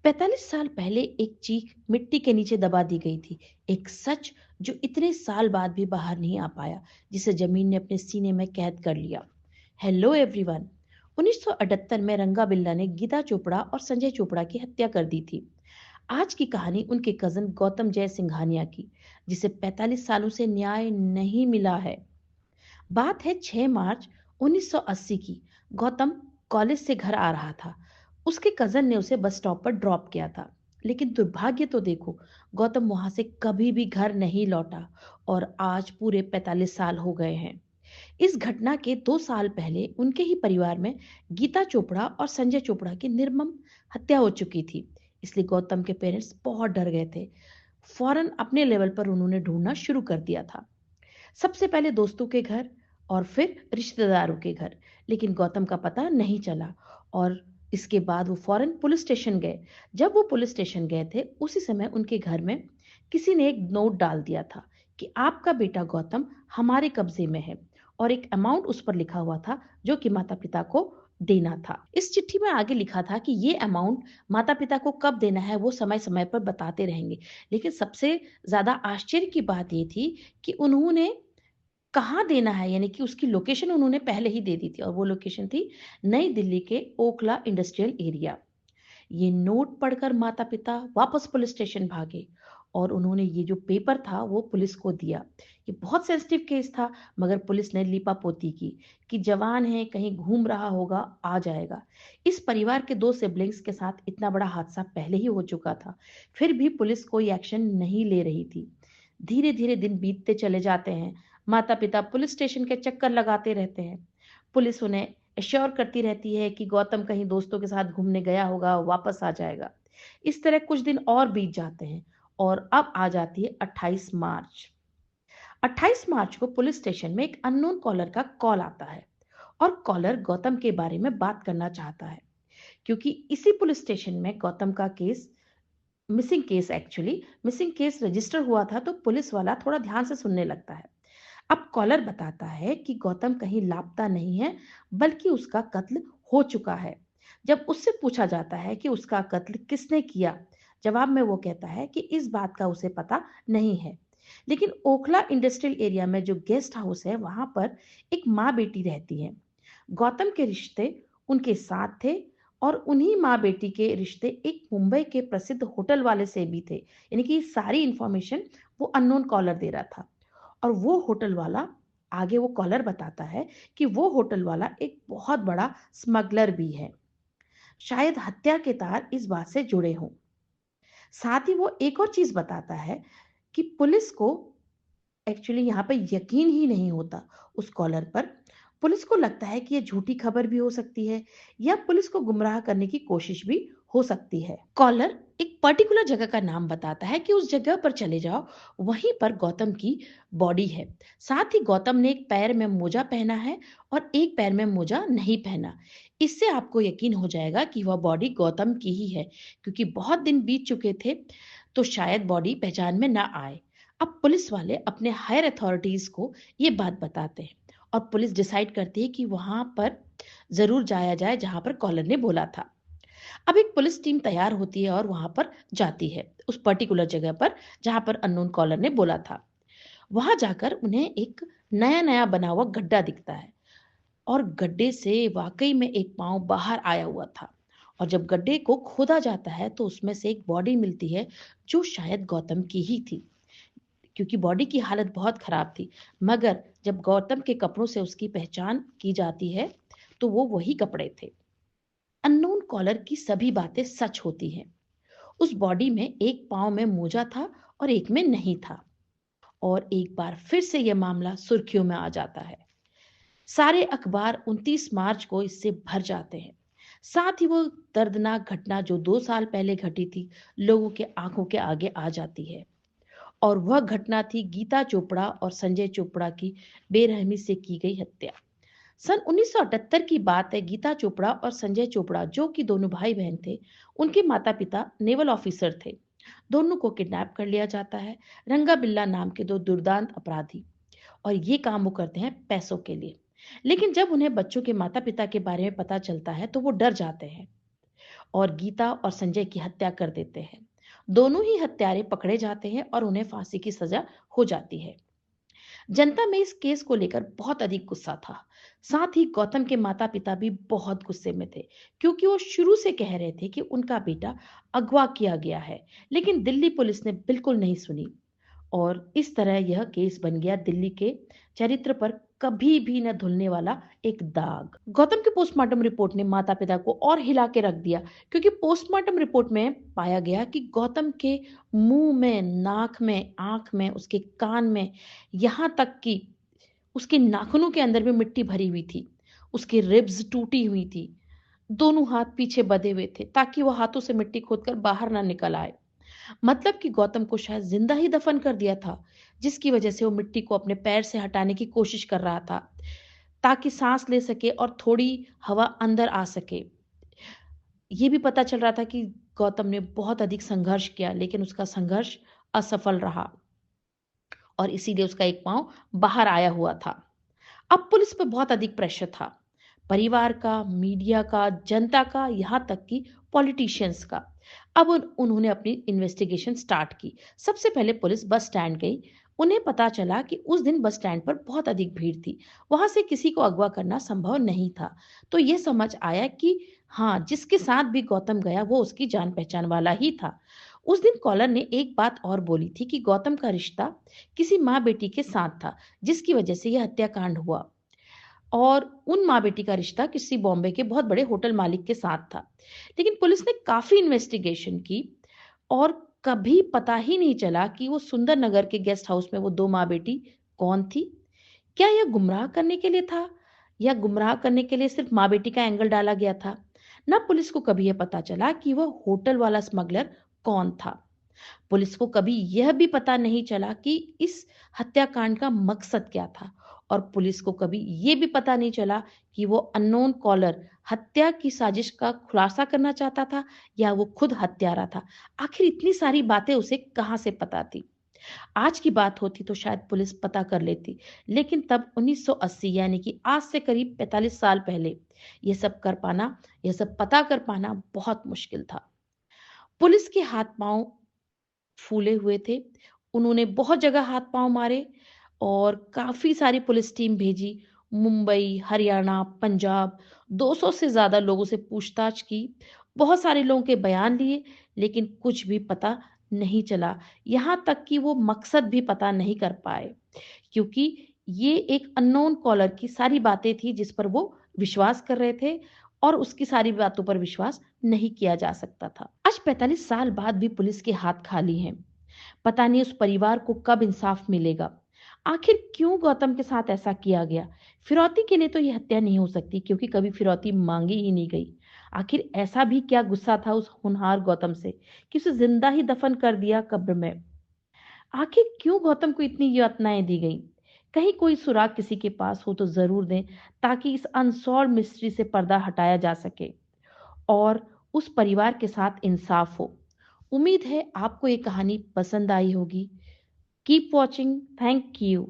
45 साल पहले एक चीख मिट्टी के नीचे दबा दी गई थी। एक सच जो इतने साल बाद भी बाहर नहीं आ पाया, जिसे जमीन ने अपने सीने में कैद कर लिया। Hello everyone. 1978 में रंगा बिल्ला ने गीता चोपड़ा और संजय चोपड़ा की हत्या कर दी थी। आज की कहानी उनके कजन गौतम जय सिंघानिया की, जिसे 45 सालों से न्याय नहीं मिला है। बात है 6 मार्च 1980 की। गौतम कॉलेज से घर आ रहा था। उसके कजन ने उसे बस स्टॉप पर ड्रॉप किया था। लेकिन दुर्भाग्य तो देखो, गौतम वहां से कभी भी घर नहीं लौटा और आज पूरे 45 साल हो गए हैं। इस घटना के 2 साल पहले उनके ही परिवार में गीता चोपड़ा और संजय चोपड़ा की निर्मम हत्या हो चुकी थी। इसलिए गौतम के पेरेंट्स बहुत डर गए थे। फौरन अपने लेवल पर उन्होंने ढूंढना शुरू कर दिया था। सबसे पहले दोस्तों के घर और फिर रिश्तेदारों के घर। लेकिन गौतम का पता नहीं चला और इसके बाद वो फौरन पुलिस स्टेशन गए। जब वो पुलिस स्टेशन गए थे, उसी समय उनके घर में किसी ने एक नोट डाल दिया था कि आपका बेटा गौतम हमारे कब्जे में है, और एक अमाउंट उस पर लिखा हुआ था जो कि माता पिता को देना था। इस चिट्ठी में आगे लिखा था कि ये अमाउंट माता पिता को कब देना है वो समय समय पर बताते रहेंगे। लेकिन सबसे ज्यादा आश्चर्य की बात ये थी कि उन्होंने कहाँ देना है, यानी कि उसकी लोकेशन उन्होंने पहले ही दे दी थी, और वो लोकेशन थी नई दिल्ली के ओखला इंडस्ट्रियल एरिया। ये नोट पढ़कर माता पिता वापस पुलिस स्टेशन भागे और उन्होंने ये जो पेपर था वो पुलिस को दिया। ये बहुत सेंसिटिव केस था, मगर पुलिस ने लीपापोती की कि जवान है, कहीं घूम रहा होगा, आ जाएगा। इस परिवार के 2 सिबलिंग्स के साथ इतना बड़ा हादसा पहले ही हो चुका था, फिर भी पुलिस कोई एक्शन नहीं ले रही थी। धीरे धीरे दिन बीतते चले जाते हैं। माता पिता पुलिस स्टेशन के चक्कर लगाते रहते हैं। पुलिस उन्हें एश्योर करती रहती है कि गौतम कहीं दोस्तों के साथ घूमने गया होगा, वापस आ जाएगा। इस तरह कुछ दिन और बीत जाते हैं और अब आ जाती है 28 मार्च। 28 मार्च को पुलिस स्टेशन में एक अननोन कॉलर का कॉल आता है, और कॉलर गौतम के बारे में बात करना चाहता है। क्योंकि इसी पुलिस स्टेशन में गौतम का केस, मिसिंग केस रजिस्टर हुआ था, तो पुलिस वाला थोड़ा ध्यान से सुनने लगता है। अब कॉलर बताता है कि गौतम कहीं लापता नहीं है, बल्कि उसका कत्ल हो चुका है। जब उससे पूछा जाता है कि उसका कत्ल किसने किया, जवाब में वो कहता है कि इस बात का उसे पता नहीं है। लेकिन ओखला इंडस्ट्रियल एरिया में जो गेस्ट हाउस है, वहां पर एक माँ बेटी रहती है। गौतम के रिश्ते उनके साथ थे, और उन्हीं माँ बेटी के रिश्ते एक मुंबई के प्रसिद्ध होटल वाले से भी थे। यानी कि सारी इंफॉर्मेशन वो अननोन कॉलर दे रहा था। और वो होटल वाला, आगे वो कॉलर बताता है कि वो होटल वाला एक बहुत बड़ा स्मगलर भी है। शायद हत्या के तार इस बात से जुड़े हों। साथ ही वो एक और चीज बताता है कि पुलिस को एक्चुअली यहाँ पे यकीन ही नहीं होता उस कॉलर पर। पुलिस को लगता है कि ये झूठी खबर भी हो सकती है, या पुलिस को गुमराह करने की कोशिश भी हो सकती है। कॉलर एक पर्टिकुलर जगह का नाम बताता है कि उस जगह पर चले जाओ, वहीं पर गौतम की बॉडी है। साथ ही गौतम ने एक पैर में मोजा पहना है और एक पैर में मोजा नहीं पहना। इससे आपको यकीन हो जाएगा कि वह बॉडी गौतम की ही है, क्योंकि बहुत दिन बीत चुके थे, तो शायद बॉडी पहचान में ना आए। अब पुलिस वाले अपने हायर अथॉरिटीज को ये बात बताते हैं, और पुलिस डिसाइड करती है कि वहां पर जरूर जाया जाए जहां पर कॉलर ने बोला था। अब एक पुलिस टीम तैयार होती है और वहां पर जाती है, उस पर्टिकुलर जगह पर जहां पर अननोन कॉलर ने बोला था। वहां जाकर उन्हें एक नया नया बना हुआ गड्ढा दिखता है, और गड्ढे से वाकई में एक पांव बाहर आया हुआ था। और जब गड्ढे को खोदा जाता है तो उसमें से एक बॉडी मिलती है, जो शायद गौतम की ही थी, क्योंकि बॉडी की हालत बहुत खराब थी। मगर जब गौतम के कपड़ों से उसकी पहचान की जाती है, तो वो वही कपड़े थे। अननोन कॉलर की सभी बातें सच होती हैं। उस बॉडी में एक पाँव में मोजा था और एक में नहीं था। और एक बार फिर से यह मामला सुर्खियों में आ जाता है। सारे अखबार 29 मार्च को इससे भर जाते हैं। साथ ही वो दर्दनाक घटना जो 2 साल पहले घटी थी, लोगों के आंखों के आगे आ जाती है। और वह घटना थी गीता चोपड़ा और संजय चोपड़ा की बेरहमी से की गई हत्या। सन 1978 की बात है। गीता चोपड़ा और संजय चोपड़ा, जो कि दोनों भाई बहन थे, उनके माता पिता नेवल ऑफिसर थे। दोनों को किडनैप कर लिया जाता है, रंगा बिल्ला नाम के दो दुर्दांत अपराधी। और ये काम वो करते हैं पैसों के लिए। लेकिन जब उन्हें बच्चों के माता पिता के बारे में पता चलता है तो वो डर जाते हैं, और गीता और संजय की हत्या कर देते हैं। दोनों ही हत्यारे पकड़े जाते हैं और उन्हें फांसी की सजा हो जाती है। जनता में इस केस को लेकर बहुत अधिक गुस्सा था। साथ ही गौतम के माता-पिता भी बहुत गुस्से में थे, क्योंकि वो शुरू से कह रहे थे कि उनका बेटा अगवा किया गया है, लेकिन दिल्ली पुलिस ने बिल्कुल नहीं सुनी। और इस तरह यह केस बन गया दिल्ली के चरित्र पर कभी भी न धुलने वाला एक दाग। गौतम की पोस्टमार्टम रिपोर्ट ने माता पिता को और हिला के रख दिया, क्योंकि पोस्टमार्टम रिपोर्ट में पाया गया कि गौतम के मुंह में, नाक में, आंख में, उसके कान में, यहां तक कि उसके नाखूनों के अंदर भी मिट्टी भरी हुई थी। उसकी रिब्स टूटी हुई थी। दोनों हाथ पीछे बंधे हुए थे ताकि वो हाथों से मिट्टी खोदकर बाहर ना निकल आए। मतलब कि गौतम को शायद जिंदा ही दफन कर दिया था, जिसकी वजह से वो मिट्टी को अपने पैर से हटाने की कोशिश कर रहा था, ताकि सांस ले सके और थोड़ी हवा अंदर आ सके। ये भी पता चल रहा था कि गौतम ने बहुत अधिक संघर्ष किया, लेकिन उसका संघर्ष असफल रहा और इसीलिए उसका एक पाँव बाहर आया हुआ था। अब पुलिस पे बहुत अधिक प्रेशर था। परिवार का, मीडिया का, जनता का, यहाँ तक कि पॉलिटिशियंस का। अब उन्होंने अपनी इन्वेस्टिगेशन स्टार्ट की। सबसे पहले पुलिस बस स्टैंड गई। उन्हें पता चला कि उस दिन बस स्टैंड पर बहुत अधिक भीड़ थी। वहां से किसी को अगवा करना संभव नहीं था। तो यह समझ आया कि हाँ, जिसके साथ भी गौतम गया वो उसकी जान पहचान वाला ही था। उस दिन कॉलर ने एक बात और बोली थी कि गौतम का रिश्ता किसी माँ बेटी के साथ था, जिसकी वजह से यह हत्याकांड हुआ। और उन माँ-बेटी का रिश्ता किसी बॉम्बे के बहुत बड़े होटल मालिक के साथ था। लेकिन पुलिस ने काफ़ी इन्वेस्टिगेशन की और कभी पता ही नहीं चला कि वो सुंदर नगर के गेस्ट हाउस में वो 2 माँ-बेटी कौन थी? क्या यह गुमराह करने के लिए था? या गुमराह करने के लिए सिर्फ माँ-बेटी का एंगल डाला गया था? ना पुलिस को कभी यह पता चला कि वह होटल वाला स्मगलर कौन था? पुलिस को कभी यह भी पता नहीं चला कि इस हत्याकांड का मकसद क्या था और पुलिस को कभी ये भी पता नहीं चला कि वो अननोन कॉलर हत्या की साजिश का खुलासा करना चाहता था या वो खुद हत्यारा था। आखिर इतनी सारी बातें उसे कहाँ से पता थी? आज की बात होती तो शायद पुलिस पता कर लेती, लेकिन तब 1980 यानी कि आज से करीब 45 साल पहले ये सब कर पाना, ये सब पता कर पाना बहुत मुश्किल था। पुलिस के हाथ पांव फूले हुए थे। उन्होंने बहुत जगह हाथ-पाँव मारे और काफ़ी सारी पुलिस टीम भेजी। मुंबई, हरियाणा, पंजाब 200 से ज़्यादा लोगों से पूछताछ की। बहुत सारे लोगों के बयान लिए, लेकिन कुछ भी पता नहीं चला। यहाँ तक कि वो मकसद भी पता नहीं कर पाए, क्योंकि ये एक अननोन कॉलर की सारी बातें थी जिस पर वो विश्वास कर रहे थे और उसकी सारी बातों पर विश्वास नहीं किया जा सकता था। आज 45 साल बाद भी पुलिस के हाथ खाली हैं। पता नहीं उस परिवार को कब इंसाफ मिलेगा। आखिर क्यों गौतम के साथ ऐसा किया गया? फिरौती के लिए तो ये हत्या नहीं हो सकती, क्योंकि कभी फिरौती मांगी ही नहीं गई। आखिर ऐसा भी क्या गुस्सा था उस होनहार गौतम से कि उसे जिंदा ही दफन कर दिया कब्र में? आखिर क्यों गौतम को इतनी यातनाएं दी गई? कहीं कोई सुराग किसी के पास हो तो जरूर दें, ताकि इस अनसॉल्व मिस्ट्री से पर्दा हटाया जा सके और उस परिवार के साथ इंसाफ हो। उम्मीद है आपको ये कहानी पसंद आई होगी। Keep watching. Thank you.